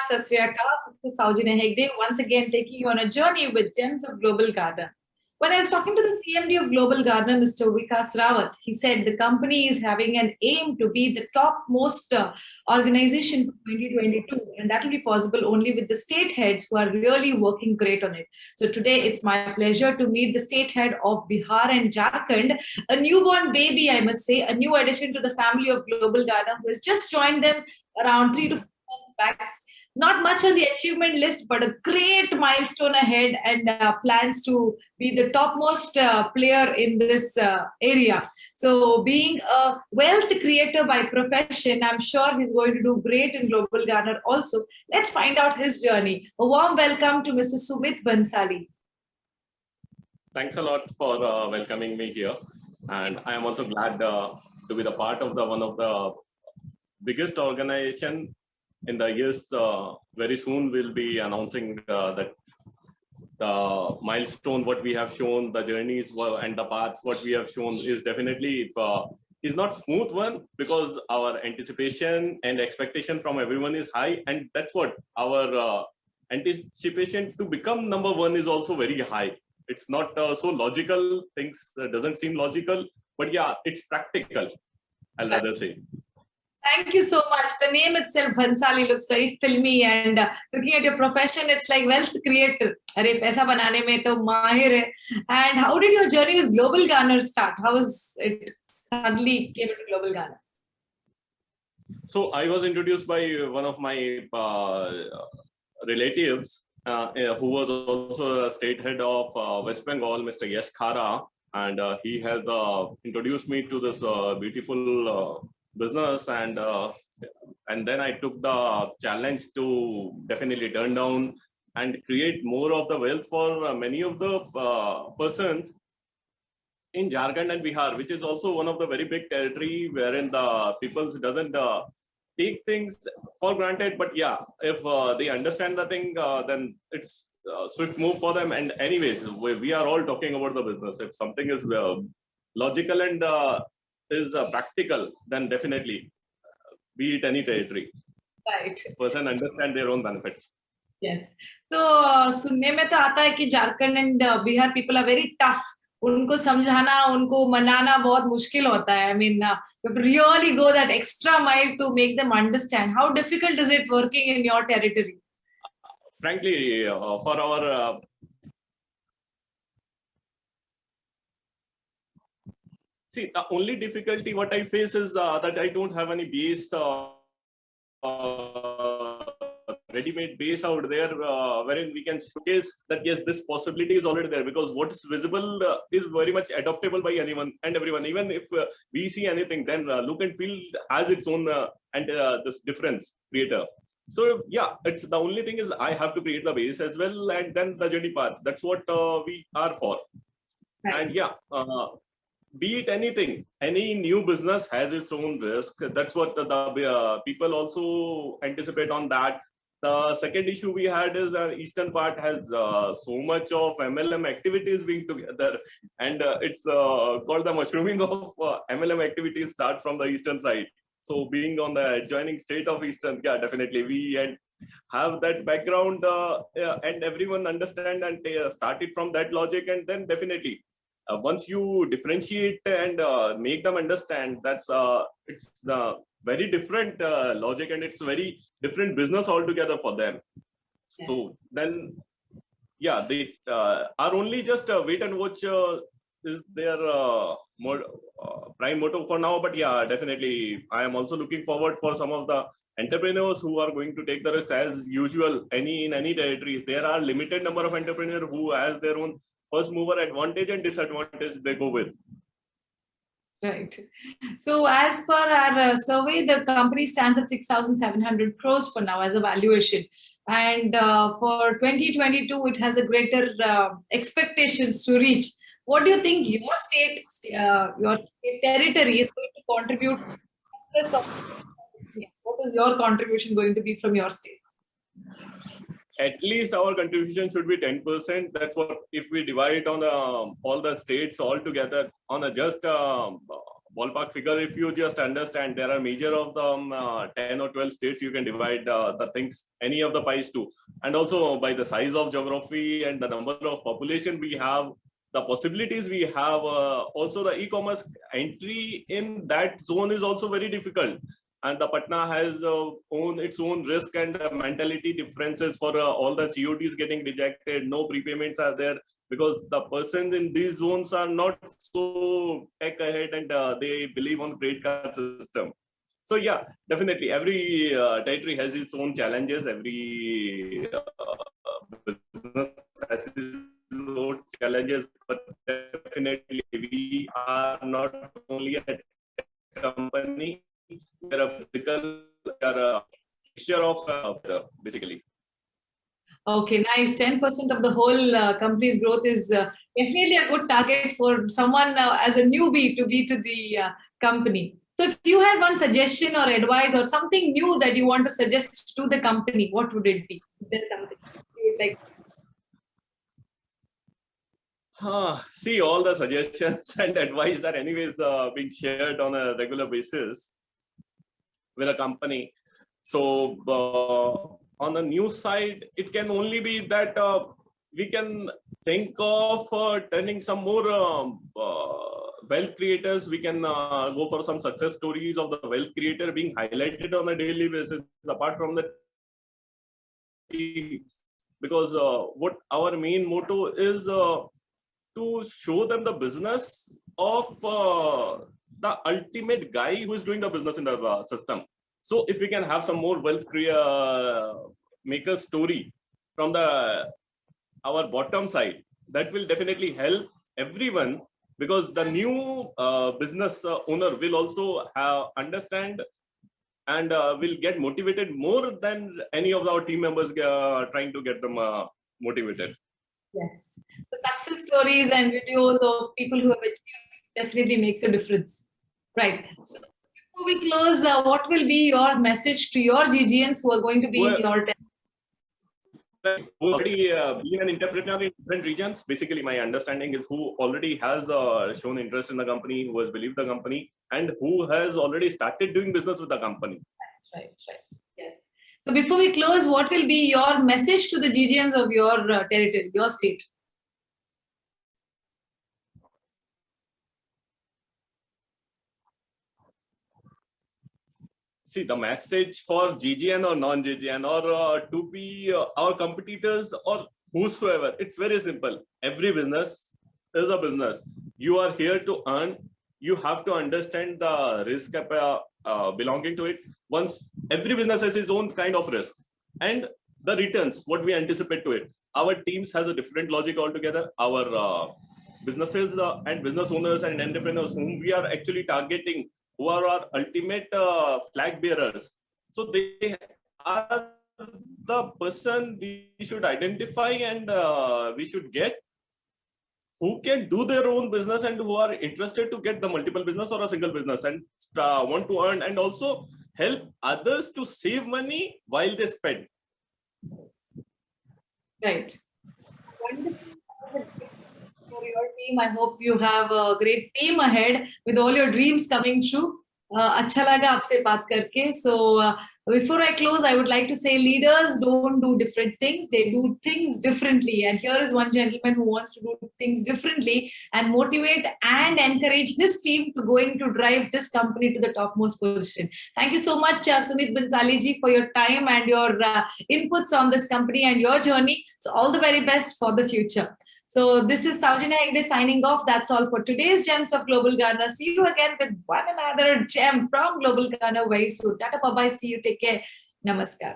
Sat Sri Akal. This is Saujanya Hegde, once again taking you on a journey with Gems of Global Garden. When I was talking to the CMD of Global Garden, Mr. Vikas Rawat, he said the company is having an aim to be the topmost organization for 2022, and that will be possible only with the state heads who are really working great on it. So today, it's my pleasure to meet the state head of Bihar and Jharkhand, a newborn baby, I must say, a new addition to the family of Global Garden, who has just joined them around 3 to 4 months back. Not much on the achievement list, but a great milestone ahead, and plans to be the topmost player in this area. So, being a wealth creator by profession, I'm sure he's going to do great in Global Garner also. Let's find out his journey. A warm welcome to Mr. Sumit Bansali. Thanks a lot for welcoming me here, and I am also glad to be the part of one of the biggest organization in the years. Very soon we'll be announcing that the milestone what we have shown, the journeys and the paths what we have shown is definitely is not smooth one, because our anticipation and expectation from everyone is high, and that's what our anticipation to become number one is also very high. It's not so logical, things doesn't seem logical, but yeah, it's practical, I'll rather say. Thank you so much. The name itself, Bhansali, looks very filmy, and looking at your profession, it's like wealth creator. Arey, paisa banane mein to mahir hai. And how did your journey with Global Garner start? How was it suddenly came into Global Garner? So I was introduced by one of my relatives who was also a state head of West Bengal, Mr. Yash Khara, and he has introduced me to this beautiful business, and then I took the challenge to definitely turn down and create more of the wealth for many of the persons in Jharkhand and Bihar, which is also one of the very big territory wherein the people doesn't take things for granted. But yeah, if they understand the thing, then it's swift move for them. And anyways, we are all talking about the business. If something is logical and is practical, then definitely be it any territory. Right. Person understand their own benefits. Yes. So सुनने में तो आता है कि Jharkhand and Bihar people are very tough. उनको समझाना, उनको मनाना बहुत मुश्किल होता है. I mean, you have to really go that extra mile to make them understand. How difficult is it working in your territory? Frankly, for our see, the only difficulty what I face is that I don't have any base, ready-made base out there wherein we can showcase that yes, this possibility is already there, because what is visible is very much adoptable by anyone and everyone. Even if we see anything, then look and feel has its own and this difference creator. So yeah, it's the only thing is I have to create the base as well, and then the journey path. That's what we are for. Right. And yeah. Be it anything, any new business has its own risk. That's what the people also anticipate on that. The second issue we had is eastern part has so much of MLM activities being together, and it's called the mushrooming of MLM activities start from the eastern side. So being on the adjoining state of eastern, yeah, definitely we and have that background and everyone understand and start it from that logic, and then definitely. Once you differentiate and make them understand, that's it's the very different logic, and it's very different business altogether for them. Yes. So then, yeah, they are only just wait and watch is their prime motto for now. But yeah, definitely, I am also looking forward for some of the entrepreneurs who are going to take the risk. As usual, in any territories, there are limited number of entrepreneurs who has their own first mover advantage and disadvantage they go with. Right. So as per our survey, the company stands at 6,700 crores for now as a valuation. And for 2022, it has a greater expectations to reach. What do you think your state territory is going to contribute? What is your contribution going to be from your state? At least our contribution should be 10%. That's what, if we divide on all the states all together on a just ballpark figure, if you just understand, there are major of the 10 or 12 states you can divide the things, any of the pies to. And also by the size of geography and the number of population we have, the possibilities we have, also the e-commerce entry in that zone is also very difficult. And the Patna has its own risk and mentality differences for all the CODs getting rejected, no prepayments are there, because the persons in these zones are not so tech ahead and they believe on credit card system. So yeah, definitely every territory has its own challenges. Every business has its own challenges, but definitely we are not only a company, we're a physical, we're a mixture of basically. Okay, nice. 10% of the whole company's growth is definitely a good target for someone as a newbie to be to the company. So if you had one suggestion or advice or something new that you want to suggest to the company, what would it be? Is there something you would like? See, all the suggestions and advice are anyways being shared on a regular basis with a company. So on the new side, it can only be that we can think of turning some more wealth creators. We can go for some success stories of the wealth creator being highlighted on a daily basis, apart from the because what our main motto is to show them the business of the ultimate guy who is doing the business in the system. So if we can have some more wealth maker story from our bottom side, that will definitely help everyone, because the new business owner will also understand and will get motivated more than any of our team members trying to get them motivated. Yes, the success stories and videos of people who have achieved definitely makes a difference. Right. So before we close, what will be your message to your GGNs who are going to be in your team? Who already been an entrepreneur in different regions. Basically, my understanding is who already has shown interest in the company, who has believed the company, and who has already started doing business with the company. Right. Yes. So before we close, what will be your message to the GGNs of your territory, your state? See, the message for GGN or non-GGN or to be our competitors or whosoever, it's very simple. Every business is a business. You are here to earn. You have to understand the risk belonging to it. Once every business has its own kind of risk and the returns, what we anticipate to it. Our teams has a different logic altogether. Our businesses and business owners and entrepreneurs whom we are actually targeting, who are our ultimate flag bearers. So they are the person we should identify and we should get, who can do their own business and who are interested to get the multiple business or a single business and want to earn and also help others to save money while they spend. Right. Wonderful. For your team, I hope you have a great team ahead with all your dreams coming true. अच्छा लगा आपसे बात करके. So before I close, I would like to say leaders don't do different things. They do things differently. And here is one gentleman who wants to do things differently and motivate and encourage his team to going to drive this company to the topmost position. Thank you so much, Sumit Bansali ji, for your time and your inputs on this company and your journey. So all the very best for the future. So this is Saujanya Hegde signing off. That's all for today's Gems of Global Ghana. See you again with one another gem from Global Ghana very soon. Tata, bye-bye. See you. Take care. Namaskar.